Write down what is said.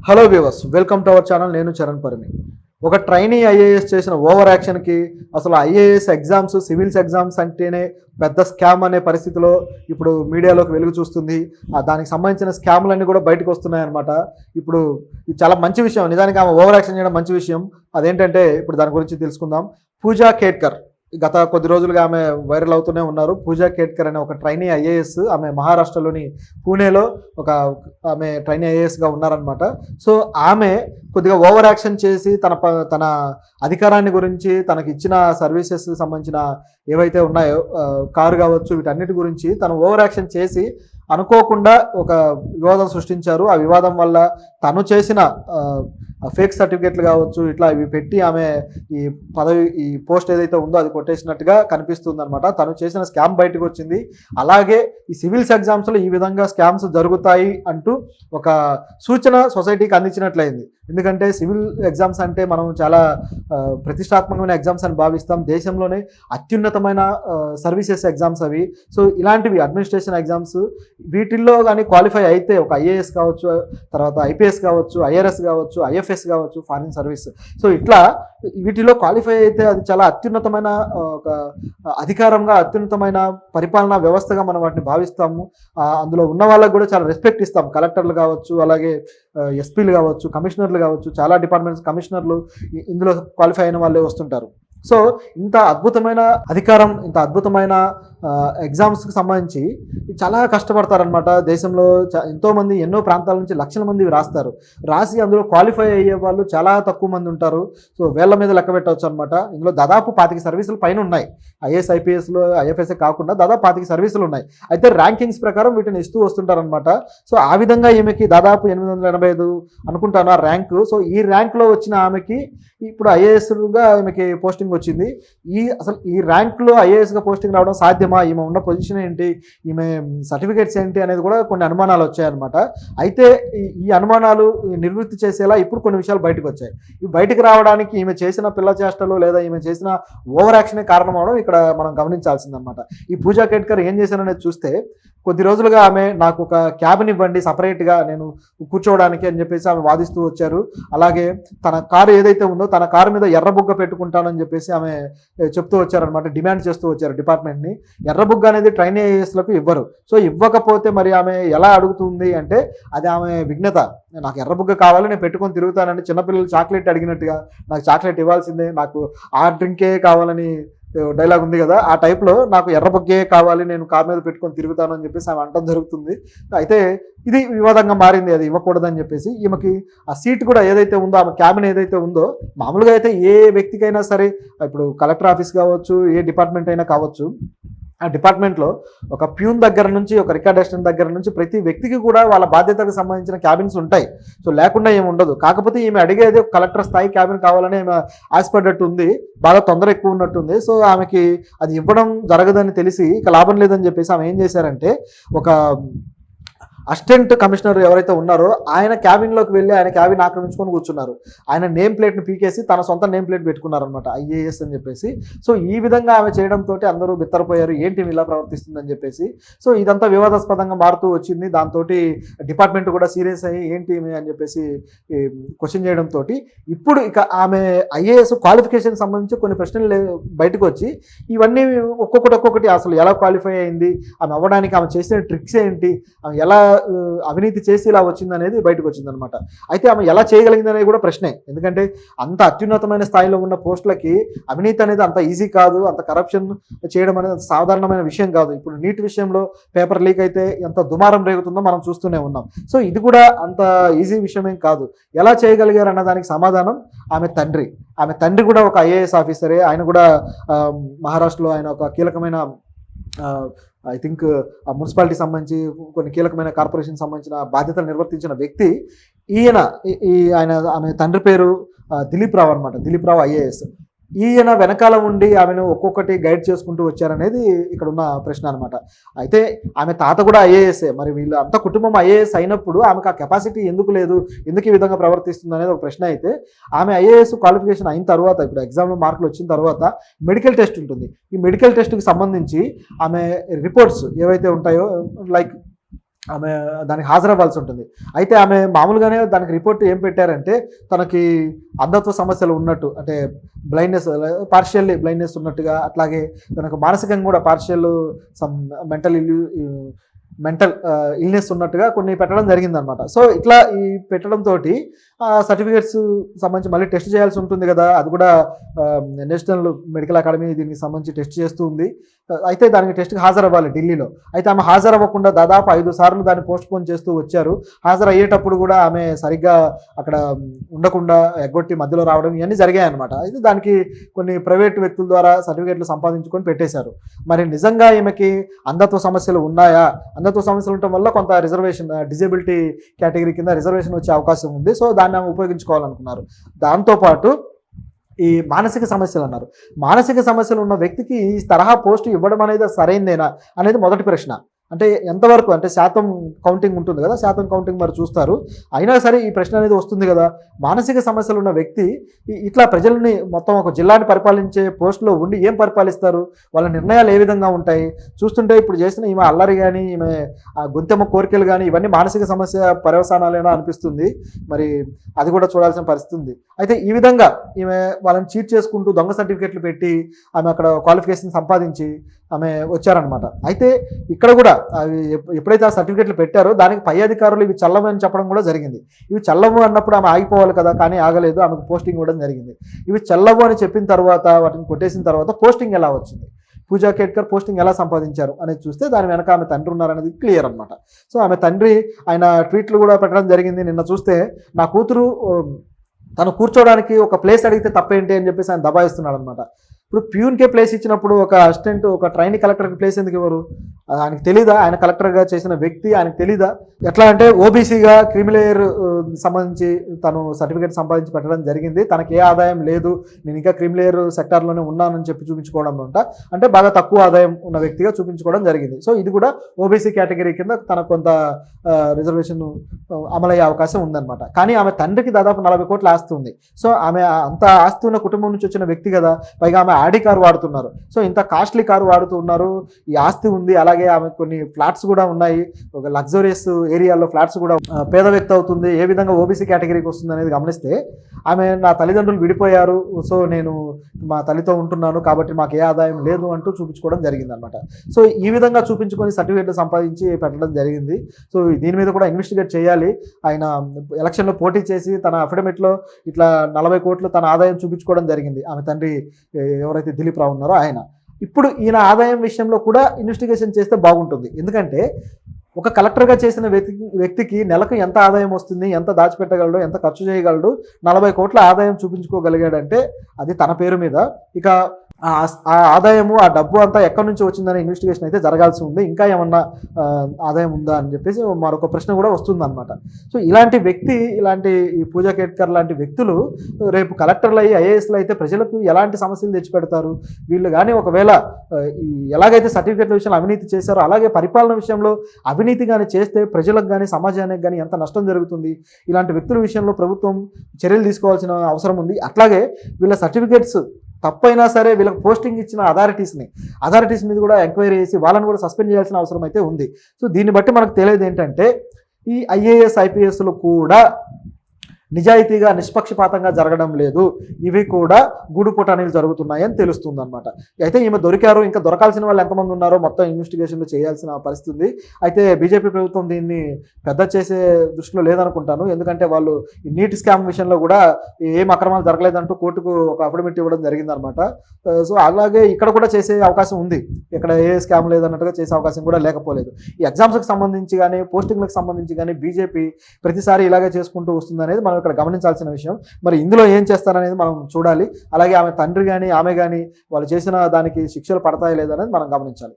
Hello viewers, welcome to our channel. నేను చరణ్ పరిమి. ఒక trainee IAS చేసిన ఓవర్ యాక్షన్కి అసలు ఐఏఎస్ ఎగ్జామ్స్, సివిల్స్ ఎగ్జామ్స్ అంటేనే పెద్ద స్కామ్ అనే పరిస్థితిలో ఇప్పుడు మీడియాలోకి వెలుగు చూస్తుంది. దానికి సంబంధించిన స్కామ్లన్నీ కూడా బయటకు వస్తున్నాయన్నమాట. ఇప్పుడు ఇది చాలా మంచి విషయం, నిజానికి ఆమె ఓవర్ యాక్షన్ చేయడం మంచి విషయం. అదేంటంటే ఇప్పుడు దాని గురించి తెలుసుకుందాం. పూజా కేట్కర్ గత కొద్ది రోజులుగా ఆమె వైరల్ అవుతూనే ఉన్నారు. పూజా కేట్కర్ అనే ఒక ట్రైనీ ఐఏఎస్, ఆమె మహారాష్ట్రలోని పూణేలో ఆమె ట్రైనీ ఐఏఎస్గా ఉన్నారనమాట. సో ఆమె కొద్దిగా ఓవర్ యాక్షన్ చేసి తన అధికారాన్ని గురించి, తనకి ఇచ్చిన సర్వీసెస్ సంబంధించిన ఏవైతే ఉన్నాయో కారు కావచ్చు, వీటన్నిటి గురించి తను ఓవర్ యాక్షన్ చేసి అనుకోకుండా ఒక వివాదం సృష్టించారు. ఆ వివాదం వల్ల తను చేసిన ఫేక్ సర్టిఫికెట్లు కావచ్చు, ఇట్లా ఇవి పెట్టి ఆమె ఈ పోస్ట్ ఏదైతే ఉందో అది కొట్టేసినట్టుగా కనిపిస్తుంది అనమాట. తను చేసిన స్కామ్ బయటకు వచ్చింది. అలాగే ఈ సివిల్స్ ఎగ్జామ్స్లో ఈ విధంగా స్కామ్స్ జరుగుతాయి అంటూ ఒక సూచన సొసైటీకి అందించినట్లయింది. ఎందుకంటే సివిల్ ఎగ్జామ్స్ అంటే మనం చాలా ప్రతిష్టాత్మకమైన ఎగ్జామ్స్ అని భావిస్తాం. దేశంలోనే అత్యున్నతమైన సర్వీసెస్ ఎగ్జామ్స్ అవి. సో ఇలాంటివి అడ్మినిస్ట్రేషన్ ఎగ్జామ్స్, వీటిల్లో కానీ క్వాలిఫై అయితే ఒక ఐఏఎస్ కావచ్చు, తర్వాత ఐపీఎస్ కావచ్చు, ఐఆర్ఎస్ కావచ్చు, ఐఎఫ్ఎస్ కావచ్చు, ఫారిన్ సర్వీస్, సో ఇట్లా వీటిలో క్వాలిఫై అయితే అది చాలా అత్యున్నతమైన ఒక అధికారంగా, అత్యున్నతమైన పరిపాలనా వ్యవస్థగా మనం వాటిని భావిస్తాము. అందులో ఉన్న వాళ్ళకు కూడా చాలా రెస్పెక్ట్ ఇస్తాం. కలెక్టర్లు కావచ్చు, అలాగే ఎస్పీలు కావచ్చు, కమిషనర్లు కావచ్చు, చాలా డిపార్ట్మెంట్స్ కమిషనర్లు ఇందులో క్వాలిఫై అయిన వాళ్ళే వస్తుంటారు. సో ఇంత అద్భుతమైన అధికారం, ఇంత అద్భుతమైన ఎగ్జామ్స్కి సంబంధించి చాలా కష్టపడతారనమాట. దేశంలో ఎంతోమంది, ఎన్నో ప్రాంతాల నుంచి లక్షల మంది రాసి అందులో క్వాలిఫై అయ్యే వాళ్ళు చాలా తక్కువ మంది ఉంటారు. సో వేళ్ల మీద లెక్క పెట్టవచ్చు అనమాట. ఇందులో దాదాపు 25 సర్వీసులు పైన ఉన్నాయి. ఐఏఎస్, ఐపీఎస్లో, ఐఎఫ్ఎస్ఏ కాకుండా దాదాపు 25 సర్వీసులు ఉన్నాయి. అయితే ర్యాంకింగ్స్ ప్రకారం వీటిని ఇస్తూ వస్తుంటారనమాట. సో ఆ విధంగా ఈమెకి దాదాపు 885 అనుకుంటాను ఆ ర్యాంకు. సో ఈ ర్యాంక్లో వచ్చిన ఆమెకి ఇప్పుడు ఐఏఎస్గా ఈమెకి పోస్టింగ్ వచ్చింది. అసలు ఈ ర్యాంక్లో ఐఏఎస్గా పోస్టింగ్ రావడం సాధ్యమా? ఈమె ఉన్న పొజిషన్ ఏంటి, ఈమె సర్టిఫికేట్స్ ఏంటి అనేది కూడా కొన్ని అనుమానాలు వచ్చాయన్నమాట. అయితే ఈ అనుమానాలు నివృత్తి చేసేలా ఇప్పుడు కొన్ని విషయాలు బయటకు వచ్చాయి. ఇవి బయటకు రావడానికి ఈమె చేసిన పిల్ల చేష్టలు లేదా ఈమె చేసిన ఓవర్ యాక్షనే కారణం అవడం ఇక్కడ మనం గమనించాల్సిందన్నమాట. ఈ పూజా కేట్కర్ ఏం చేశారనేది చూస్తే, కొద్ది రోజులుగా ఆమె నాకు ఒక క్యాబిన్ ఇవ్వండి సపరేట్గా నేను కూర్చోవడానికి అని చెప్పేసి ఆమె వాదిస్తూ వచ్చారు. అలాగే తన కారు ఏదైతే ఉందో తన కారు మీద ఎర్రబుగ్గ పెట్టుకుంటానని చెప్పేసి ఆమె చెప్తూ వచ్చారనమాట. డిమాండ్ చేస్తూ వచ్చారు డిపార్ట్మెంట్ని. ఎర్రబుగ్గ అనేది ట్రైనీ ఐఏఎస్లకు ఇవ్వరు. సో ఇవ్వకపోతే మరి ఆమె ఎలా అడుగుతుంది అంటే అది ఆమె విఘ్నత. నాకు ఎర్రబుగ్గ కావాలి, నేను పెట్టుకొని తిరుగుతానంటే చిన్నపిల్లలు చాక్లెట్ అడిగినట్టుగా నాకు చాక్లెట్ ఇవ్వాల్సిందే, నాకు ఆ డ్రింకే కావాలని డైలాగ్ ఉంది కదా, ఆ టైప్లో నాకు ఎర్రబుగ్గే కావాలి, నేను కార్ మీద పెట్టుకొని తిరుగుతాను అని చెప్పేసి ఆమె అంటం జరుగుతుంది. అయితే ఇది వివాదంగా మారింది, అది ఇవ్వకూడదని చెప్పేసి. ఈమెకి ఆ సీట్ కూడా ఏదైతే ఉందో, ఆమె క్యాబిన్ ఏదైతే ఉందో, మామూలుగా అయితే ఏ వ్యక్తికైనా సరే, ఇప్పుడు కలెక్టర్ ఆఫీస్ కావచ్చు, ఏ డిపార్ట్మెంట్ అయినా కావచ్చు, ఆ డిపార్ట్మెంట్లో ఒక ప్యూన్ దగ్గర నుంచి, ఒక రికార్డ్ అసిస్టెంట్ దగ్గర నుంచి ప్రతి వ్యక్తికి కూడా వాళ్ళ బాధ్యతకు సంబంధించిన క్యాబిన్స్ ఉంటాయి. సో లేకుండా ఏమి ఉండదు. కాకపోతే ఈమె అడిగేది కలెక్టర్ స్థాయి క్యాబిన్ కావాలని ఆమె ఆశపడ్డట్టు ఉంది, బాగా తొందర ఎక్కువ ఉన్నట్టుంది. సో ఆమెకి అది ఇవ్వడం జరగదని తెలిసి ఇక లాభం లేదని చెప్పేసి ఆమె ఏం చేశారంటే, ఒక అసిస్టెంట్ కమిషనర్ ఎవరైతే ఉన్నారో ఆయన క్యాబిన్లోకి వెళ్ళి ఆయన క్యాబిన్ ఆక్రమించుకొని కూర్చున్నారు. ఆయన నేమ్ ప్లేట్ను పీకేసి తన సొంత నేమ్ ప్లేట్ పెట్టుకున్నారనమాట, ఐఏఎస్ అని చెప్పేసి. సో ఈ విధంగా ఆమె చేయడంతో అందరూ బిత్తరపోయారు, ఏంటి ఇలా ప్రవర్తిస్తుందని చెప్పేసి. సో ఇదంతా వివాదాస్పదంగా మారుతూ వచ్చింది. దాంతో డిపార్ట్మెంట్ కూడా సీరియస్ అయ్యి ఏంటి అని చెప్పేసి క్వశ్చన్ చేయడంతో ఇప్పుడు ఇక ఆమె ఐఏఎస్ క్వాలిఫికేషన్ సంబంధించి కొన్ని ప్రశ్నలు బయటకు వచ్చి, ఇవన్నీ ఒక్కొక్కటి అసలు ఎలా క్వాలిఫై అయింది, ఆమె అవ్వడానికి ఆమె చేసిన ట్రిక్స్ ఏంటి, ఆమె ఎలా అవినీతి చేసి ఇలా వచ్చిందనేది బయటకు వచ్చిందనమాట. అయితే ఆమె ఎలా చేయగలిగింది అనేది కూడా ప్రశ్నే. ఎందుకంటే అంత అత్యున్నతమైన స్థాయిలో ఉన్న పోస్టులకి అవినీతి అనేది అంత ఈజీ కాదు, అంత కరప్షన్ చేయడం అనేది అంత సాధారణమైన విషయం కాదు. ఇప్పుడు నీట్ విషయంలో పేపర్ లీక్ అయితే ఎంత దుమారం రేగుతుందో మనం చూస్తూనే ఉన్నాం. సో ఇది కూడా అంత ఈజీ విషయమేం కాదు. ఎలా చేయగలిగారు అన్న దానికి సమాధానం ఆమె తండ్రి కూడా ఒక ఐఏఎస్ ఆఫీసరే. ఆయన కూడా మహారాష్ట్రలో ఆయన ఒక కీలకమైన ఐ థింక్ ఆ మున్సిపాలిటీ సంబంధించి కొన్ని కీలకమైన కార్పొరేషన్ సంబంధించిన బాధ్యతలు నిర్వర్తించిన వ్యక్తి ఆమె తండ్రి పేరు దిలీప్ రావు అనమాట, దిలీప్ రావు ఐఏఎస్. ఈయన వెనకాల ఉండి ఆమెను ఒక్కొక్కటి గైడ్ చేసుకుంటూ వచ్చారనేది ఇక్కడ ఉన్న ప్రశ్న అనమాట. అయితే ఆమె తాత కూడా ఐఏఎస్ఏ. మరి వీళ్ళు అంత కుటుంబం ఐఏఎస్ అయినప్పుడు ఆమెకు ఆ కెపాసిటీ ఎందుకు లేదు, ఎందుకు ఈ విధంగా ప్రవర్తిస్తుంది అనేది ఒక ప్రశ్న. అయితే ఆమె ఐఏఎస్ క్వాలిఫికేషన్ అయిన తర్వాత, ఇప్పుడు ఎగ్జామ్లో మార్కులు వచ్చిన తర్వాత మెడికల్ టెస్ట్ ఉంటుంది. ఈ మెడికల్ టెస్ట్కి సంబంధించి ఆమె రిపోర్ట్స్ ఏవైతే ఉంటాయో, లైక్ ఆమె దానికి హాజరవ్వాల్సి ఉంటుంది. అయితే ఆమె మామూలుగానే దానికి రిపోర్ట్ ఏం పెట్టారంటే తనకి అంధత్వ సమస్యలు ఉన్నట్టు, అంటే బ్లైండ్నెస్, పార్షియల్లీ బ్లైండ్నెస్ ఉన్నట్టుగా, అట్లాగే తనకు మానసికంగా కూడా partial some mental mental illness ఉన్నట్టుగా కొన్ని పెట్టడం జరిగిందనమాట. సో ఇట్లా ఈ పెట్టడంతో సర్టిఫికేట్స్ సంబంధించి మళ్ళీ టెస్ట్ చేయాల్సి ఉంటుంది కదా, అది కూడా నేషనల్ మెడికల్ అకాడమీ దీనికి సంబంధించి టెస్ట్ చేస్తూ ఉంది. అయితే దానికి టెస్ట్కి హాజరవ్వాలి ఢిల్లీలో. అయితే ఆమె హాజరవ్వకుండా దాదాపు 5 సార్లు దాన్ని పోస్ట్పోన్ చేస్తూ వచ్చారు. హాజరయ్యేటప్పుడు కూడా ఆమె సరిగ్గా అక్కడ ఉండకుండా ఎగ్గొట్టి మధ్యలో రావడం ఇవన్నీ జరిగాయి అనమాట. అయితే దానికి కొన్ని ప్రైవేట్ వ్యక్తుల ద్వారా సర్టిఫికేట్లు సంపాదించుకొని పెట్టేశారు. మరి నిజంగా ఈమెకి అంధత్వ సమస్యలు ఉన్నాయా? అంధత్వ సమస్యలు ఉండటం వల్ల కొంత రిజర్వేషన్, డిజేబిలిటీ కేటగిరీ కింద రిజర్వేషన్ వచ్చే అవకాశం ఉంది. సో దాన్ని ఆమె ఉపయోగించుకోవాలనుకున్నారు. దాంతోపాటు ఈ మానసిక సమస్యలు అన్నారు. మానసిక సమస్యలు ఉన్న వ్యక్తికి ఈ తరహా పోస్టు ఇవ్వడం అనేది సరైందేనా అనేది మొదటి ప్రశ్న. అంటే ఎంతవరకు, అంటే శాతం కౌంటింగ్ ఉంటుంది కదా, శాతం కౌంటింగ్ మరి చూస్తారు. అయినా సరే ఈ ప్రశ్న అనేది వస్తుంది కదా. మానసిక సమస్యలు ఉన్న వ్యక్తి ఇట్లా ప్రజల్ని మొత్తం ఒక జిల్లాని పరిపాలించే పోస్టులో ఉండి ఏం పరిపాలిస్తారు? వాళ్ళ నిర్ణయాలు ఏ విధంగా ఉంటాయి? చూస్తుంటే ఇప్పుడు చేసిన ఈమె అల్లరి కానీ, ఈమె గొంతెమ్మ కోరికలు కానీ ఇవన్నీ మానసిక సమస్య పర్యవసానాలేనా అనిపిస్తుంది. మరి అది కూడా చూడాల్సిన పరిస్థితి ఉంది. అయితే ఈ విధంగా ఈమె వాళ్ళని చీట్ చేసుకుంటూ దొంగ సర్టిఫికెట్లు పెట్టి ఆమె అక్కడ క్వాలిఫికేషన్ సంపాదించి ఆమె వచ్చారనమాట. అయితే ఇక్కడ కూడా అవి ఎప్పుడైతే ఆ సర్టిఫికెట్లు పెట్టారో దానికి పై అధికారులు ఇవి చల్లవు అని చెప్పడం కూడా జరిగింది. ఇవి చల్లవు అన్నప్పుడు ఆమె ఆగిపోవాలి కదా, కానీ ఆగలేదు. ఆమెకు పోస్టింగ్ ఇవ్వడం జరిగింది. ఇవి చల్లవు అని చెప్పిన తర్వాత, వాటిని కొట్టేసిన తర్వాత పోస్టింగ్ ఎలా వచ్చింది, పూజా కేట్కర్ పోస్టింగ్ ఎలా సంపాదించారు అనేది చూస్తే దాని వెనక ఆమె తండ్రి ఉన్నారనేది క్లియర్ అనమాట. సో ఆమె తండ్రి ఆయన ట్వీట్లు కూడా పెట్టడం జరిగింది. నిన్న చూస్తే నా కూతురు తను కూర్చోవడానికి ఒక ప్లేస్ అడిగితే తప్పేంటి అని చెప్పేసి ఆయన దబాయిస్తున్నాడు అనమాట. ఇప్పుడు ప్యూన్కే ప్లేస్ ఇచ్చినప్పుడు ఒక అసిస్టెంట్, ఒక ట్రైనీ కలెక్టర్కి ప్లేస్ ఎందుకు ఇవ్వరు? ఆయనకు తెలీదా? ఆయన కలెక్టర్గా చేసిన వ్యక్తి ఆయనకు తెలీదా? ఎట్లా అంటే ఓబీసీగా క్రిమిలేయర్ సంబంధించి తను సర్టిఫికేట్ సంపాదించి పెట్టడం జరిగింది. తనకి ఏ ఆదాయం లేదు, నేను ఇంకా క్రిమిలేయర్ సెక్టార్లోనే ఉన్నానని చెప్పి చూపించుకోవడం అంటే బాగా తక్కువ ఆదాయం ఉన్న వ్యక్తిగా చూపించుకోవడం జరిగింది. సో ఇది కూడా ఓబీసీ కేటగిరీ కింద తనకు కొంత రిజర్వేషన్ అమలయ్యే అవకాశం ఉందన్నమాట. కానీ ఆమె తండ్రికి దాదాపు 40 కోట్ల ఆస్తి ఉంది. సో ఆమె అంత ఆస్తి ఉన్న కుటుంబం నుంచి వచ్చిన వ్యక్తి కదా, పైగా ఆమె ఆడి కారు వాడుతున్నారు. సో ఇంత కాస్ట్లీ కారు వాడుతూ ఉన్నారు, ఈ ఆస్తి ఉంది. అలాగే ఆమె కొన్ని ఫ్లాట్స్ కూడా ఉన్నాయి, ఒక లగ్జరియస్ ఏరియాలో ఫ్లాట్స్ కూడా. పేద వ్యక్తి అవుతుంది, ఏ విధంగా ఓబీసీ కేటగిరీకి వస్తుంది అనేది గమనిస్తే ఆమె నా తల్లిదండ్రులు విడిపోయారు, సో నేను మా తల్లితో ఉంటున్నాను కాబట్టి మాకు ఏ ఆదాయం లేదు అంటూ చూపించుకోవడం జరిగింది అనమాట. సో ఈ విధంగా చూపించుకొని సర్టిఫికేట్లు సంపాదించి పెట్టడం జరిగింది. సో దీని మీద కూడా ఇన్వెస్టిగేట్ చేయాలి. ఆయన ఎలక్షన్లో పోటీ చేసి తన అఫిడవిట్లో ఇట్లా 40 కోట్లు తన ఆదాయం చూపించుకోవడం జరిగింది. ఆమె తండ్రి ఎవరైతే దిలీప్ రావు ఉన్నారో ఆయన. ఇప్పుడు ఈయన ఆదాయం విషయంలో కూడా ఇన్వెస్టిగేషన్ చేస్తే బాగుంటుంది. ఎందుకంటే ఒక కలెక్టర్గా చేసిన వ్యక్తికి నెలకు ఎంత ఆదాయం వస్తుంది, ఎంత దాచిపెట్టగలడు, ఎంత ఖర్చు చేయగలడు, 40 కోట్ల ఆదాయం చూపించుకోగలిగాడంటే అది తన పేరు మీద. ఇక ఆ ఆదాయము, ఆ డబ్బు అంతా ఎక్కడి నుంచి వచ్చిందనే ఇన్వెస్టిగేషన్ అయితే జరగాల్సి ఉంది. ఇంకా ఏమన్నా ఆదాయం ఉందా అని చెప్పేసి మరొక ప్రశ్న కూడా వస్తుందన్నమాట. సో ఇలాంటి వ్యక్తి, ఇలాంటి ఈ పూజా కేట్కర్ లాంటి వ్యక్తులు రేపు కలెక్టర్లు అయ్యి ఐఏఎస్లు అయితే ప్రజలకు ఎలాంటి సమస్యలు తెచ్చిపెడతారు? వీళ్ళు కానీ ఒకవేళ ఎలాగైతే సర్టిఫికేట్ల విషయంలో అవినీతి చేశారో అలాగే పరిపాలన విషయంలో అవినీతి కానీ చేస్తే ప్రజలకు కానీ సమాజానికి కానీ ఎంత నష్టం జరుగుతుంది? ఇలాంటి వ్యక్తుల విషయంలో ప్రభుత్వం చర్యలు తీసుకోవాల్సిన అవసరం ఉంది. అట్లాగే వీళ్ళ సర్టిఫికేట్స్ తప్పైనా సరే వీళ్ళకి పోస్టింగ్ ఇచ్చిన అథారిటీస్ మీద కూడా ఎంక్వైరీ చేసి వాళ్ళని కూడా సస్పెండ్ చేయాల్సిన అవసరం అయితే ఉంది. సో దీన్ని బట్టి మనకు తెలియదు ఏంటంటే ఈ ఐఏఎస్ ఐపీఎస్లు కూడా నిజాయితీగా నిష్పక్షపాతంగా జరగడం లేదు, ఇవి కూడా గూడుపుటానీలు జరుగుతున్నాయని తెలుస్తుంది అనమాట. అయితే ఈమె దొరికారు, ఇంకా దొరకాల్సిన వాళ్ళు ఎంతమంది ఉన్నారో మొత్తం ఇన్వెస్టిగేషన్లు చేయాల్సిన పరిస్థితి ఉంది. అయితే బీజేపీ ప్రభుత్వం దీన్ని పెద్ద చేసే దృష్టిలో లేదనుకుంటాను. ఎందుకంటే వాళ్ళు ఈ నీట్ స్కామ్ విషయంలో కూడా ఏం అక్రమాలు జరగలేదంటూ కోర్టుకు ఒక అఫిడవిట్ ఇవ్వడం జరిగిందనమాట. సో అలాగే ఇక్కడ కూడా చేసే అవకాశం ఉంది, ఇక్కడ ఏ స్కామ్ లేదన్నట్టుగా చేసే అవకాశం కూడా లేకపోలేదు. ఈ ఎగ్జామ్స్కి సంబంధించి కానీ పోస్టింగ్లకు సంబంధించి కానీ బీజేపీ ప్రతిసారి ఇలాగే చేసుకుంటూ వస్తుంది అనేది మనం ఇక్కడ గమనించాల్సిన విషయం. మరి ఇందులో ఏం చేస్తారనేది మనం చూడాలి. అలాగే ఆమె తండ్రి కానీ ఆమె కానీ వాళ్ళు చేసిన దానికి శిక్షలు పడతాయి లేదనేది మనం గమనించాలి.